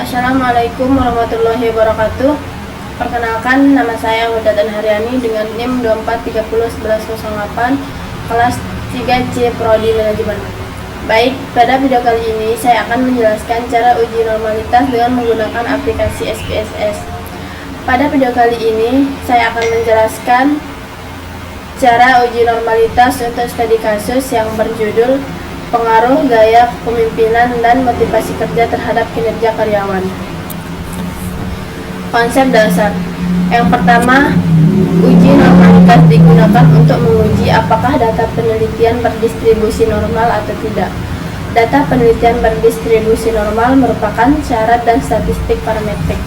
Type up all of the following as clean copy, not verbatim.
Assalamualaikum warahmatullahi wabarakatuh. Perkenalkan, nama saya Wadatan Haryani dengan NIM 24301108, kelas 3C Prodi Manajemen. Baik, pada video kali ini saya akan menjelaskan cara uji normalitas dengan menggunakan aplikasi SPSS. Pada video kali ini saya akan menjelaskan cara uji normalitas untuk studi kasus yang berjudul pengaruh gaya kepemimpinan dan motivasi kerja terhadap kinerja karyawan. Konsep dasar. Yang pertama, uji normalitas digunakan untuk menguji apakah data penelitian berdistribusi normal atau tidak. Data penelitian berdistribusi normal merupakan syarat dan statistik parametrik.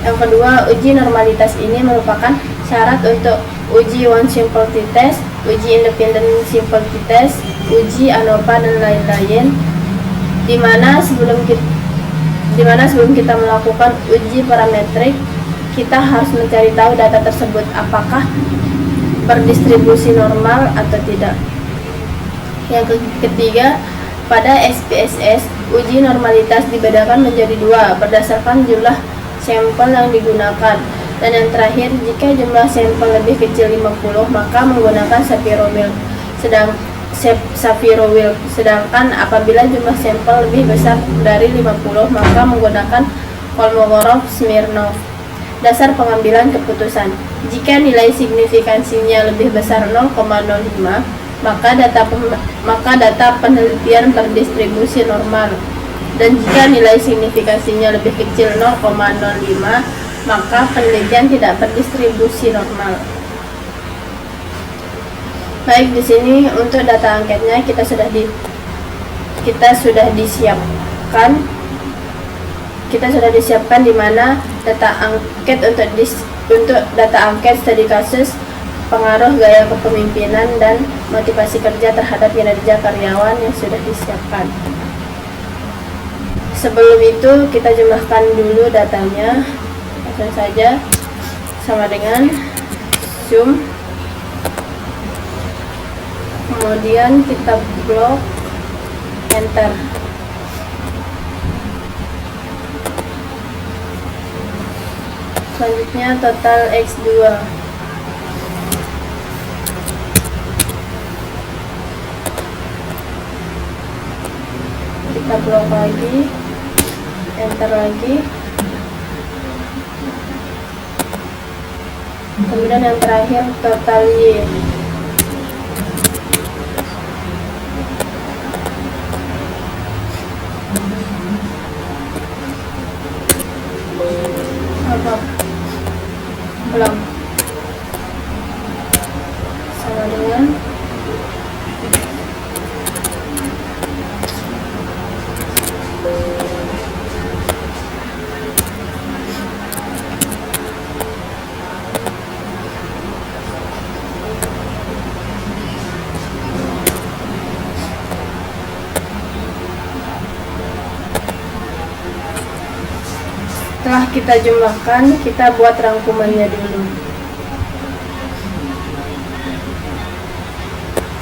Yang kedua, uji normalitas ini merupakan syarat untuk uji one simple t-test, uji independent simple t-test, uji ANOVA dan lain-lain, dimana sebelum kita melakukan uji parametrik, kita harus mencari tahu data tersebut apakah berdistribusi normal atau tidak. Yang ketiga, pada SPSS, uji normalitas dibedakan menjadi dua berdasarkan jumlah sampel yang digunakan. Dan yang terakhir, jika jumlah sampel lebih kecil 50, maka menggunakan Shapiro Wilk. Sedangkan apabila jumlah sampel lebih besar dari 50, maka menggunakan Kolmogorov-Smirnov. Dasar pengambilan keputusan. Jika nilai signifikansinya lebih besar 0,05, maka data penelitian berdistribusi normal. Dan jika nilai signifikansinya lebih kecil 0,05, maka penelitian tidak berdistribusi normal. Baik, di sini untuk data angketnya kita sudah disiapkan di mana data angket untuk data angket studi kasus pengaruh gaya kepemimpinan dan motivasi kerja terhadap kinerja karyawan yang sudah disiapkan. Sebelum itu kita jumlahkan dulu datanya. Langsung saja, sama dengan zoom, kemudian kita blok, enter. Selanjutnya total X2, kita blok lagi, enter lagi. Kemudian yang terakhir total Y. Belum sama dengan setelah kita jumlahkan, kita buat rangkumannya dulu.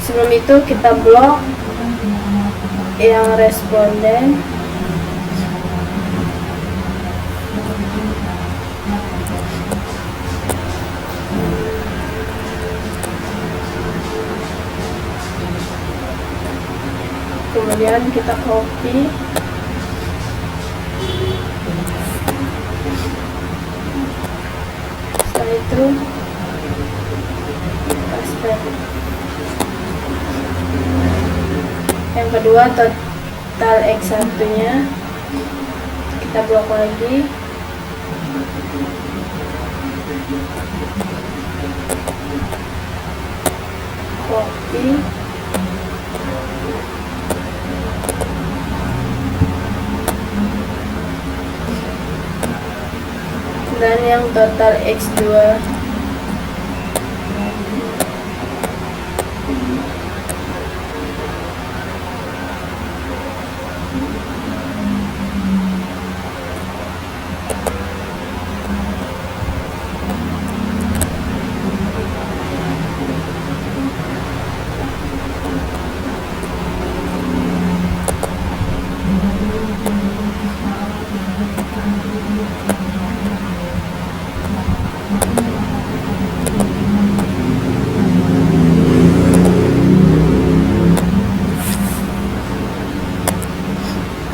Sebelum itu kita blok yang responden, kemudian kita copy, itu paste. Yang kedua total X1 nya kita blok lagi, copy, dan yang total X2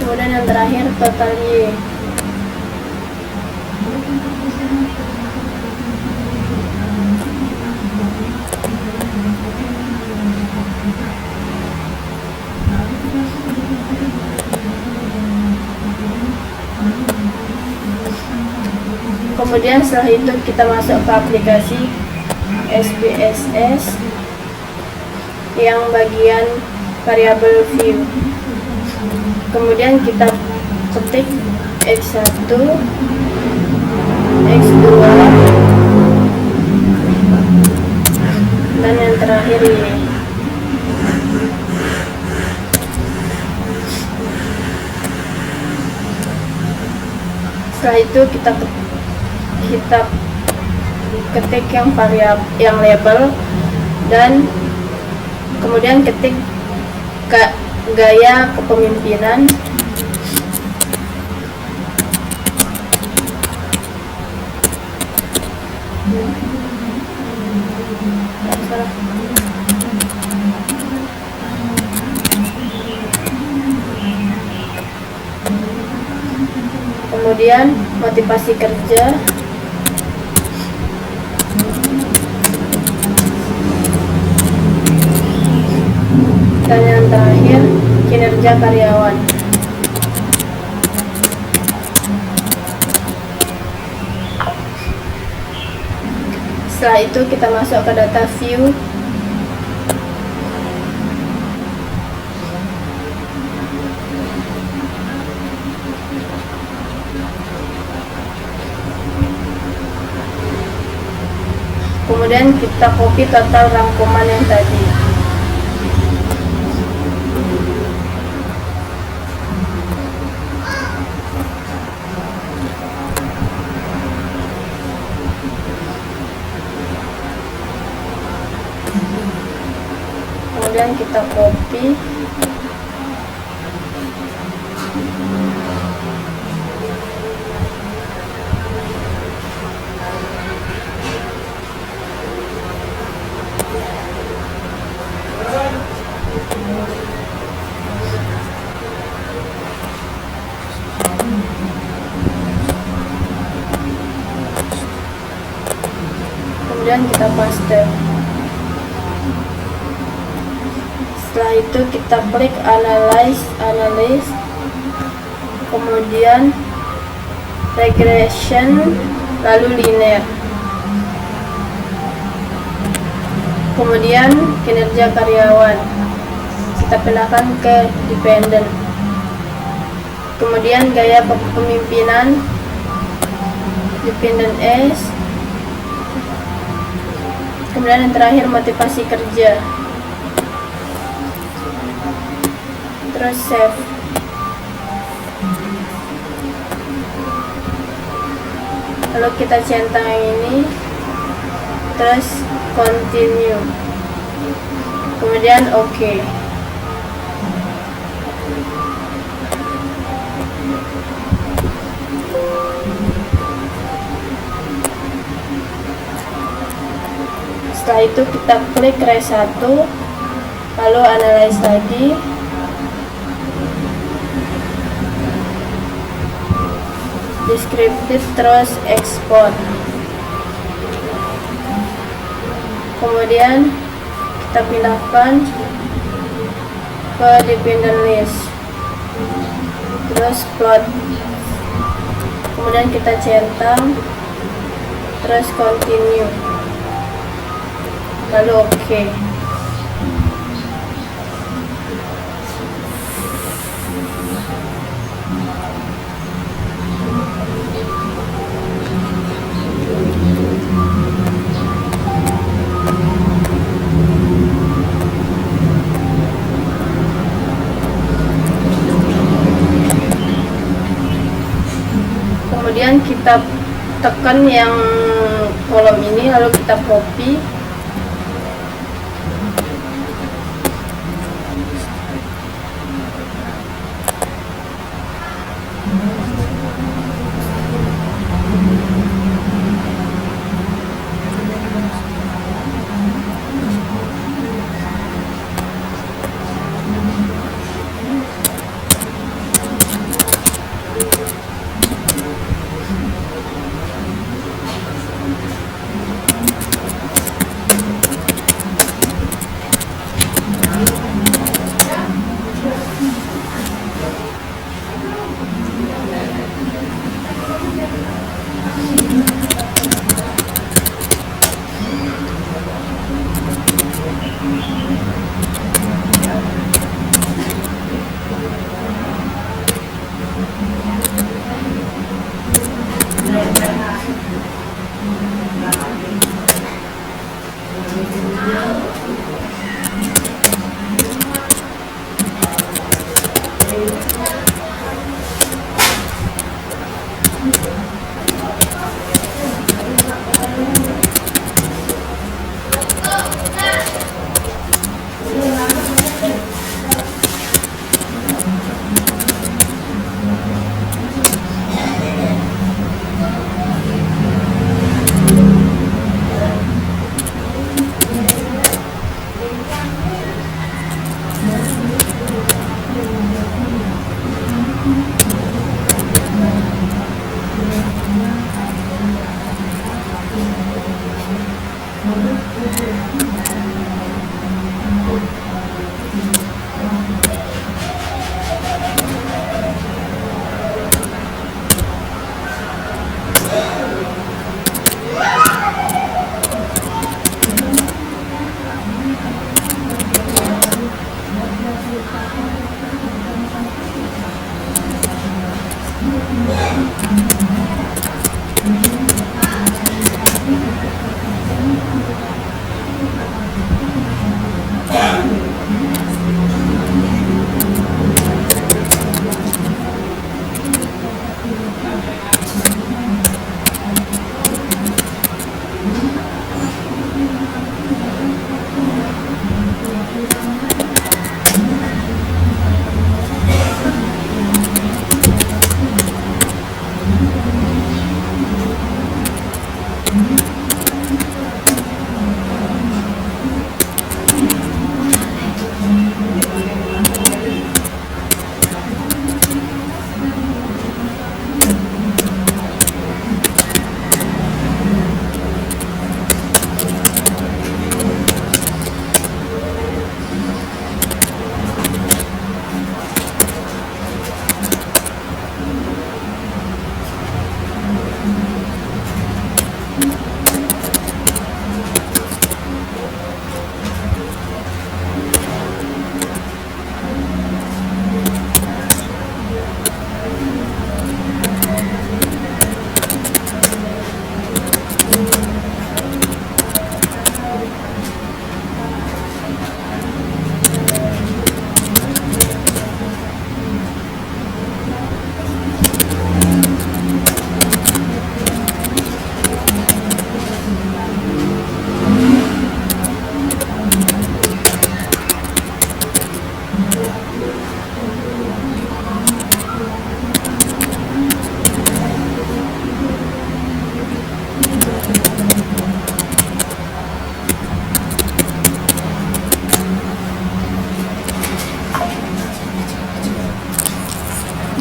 Kemudian yang terakhir total Y. Kemudian setelah itu kita masuk ke aplikasi SPSS yang bagian variabel view. Kemudian kita ketik X1, X2, dan yang terakhir Y. Setelah itu kita ketik yang variabel, yang label, dan kemudian ketik gaya kepemimpinan. Kemudian motivasi kerja, dan yang terakhir kinerja karyawan. Setelah itu kita masuk ke data view. Kemudian kita copy total rangkuman yang tadi. Kemudian kita copy. Kemudian kita paste. Setelah itu kita klik analyze, kemudian regression, lalu linear. Kemudian kinerja karyawan kita pindahkan ke dependent. Kemudian gaya kepemimpinan dependent S. Kemudian yang terakhir motivasi kerja. Terus save. Lalu kita centang ini, terus continue, kemudian OK. Setelah itu kita klik res 1, lalu analyze lagi. Descriptive, terus export. Kemudian kita pindahkan ke dependent list, terus plot. Kemudian kita centang, terus continue, lalu OK. Kemudian kita tekan yang kolom ini, lalu kita copy.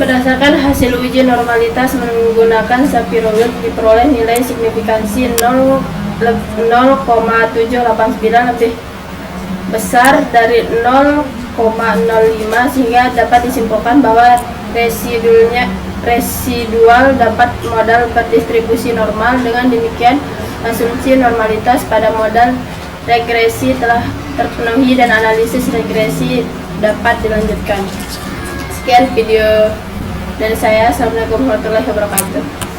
Berdasarkan hasil uji normalitas menggunakan Shapiro-Wilk diperoleh nilai signifikansi 0,789 lebih besar dari 0,05 sehingga dapat disimpulkan bahwa residual dapat modal berdistribusi normal. Dengan demikian, asumsi normalitas pada modal regresi telah terpenuhi dan analisis regresi dapat dilanjutkan. Sekian video dari saya. Assalamualaikum warahmatullahi wabarakatuh.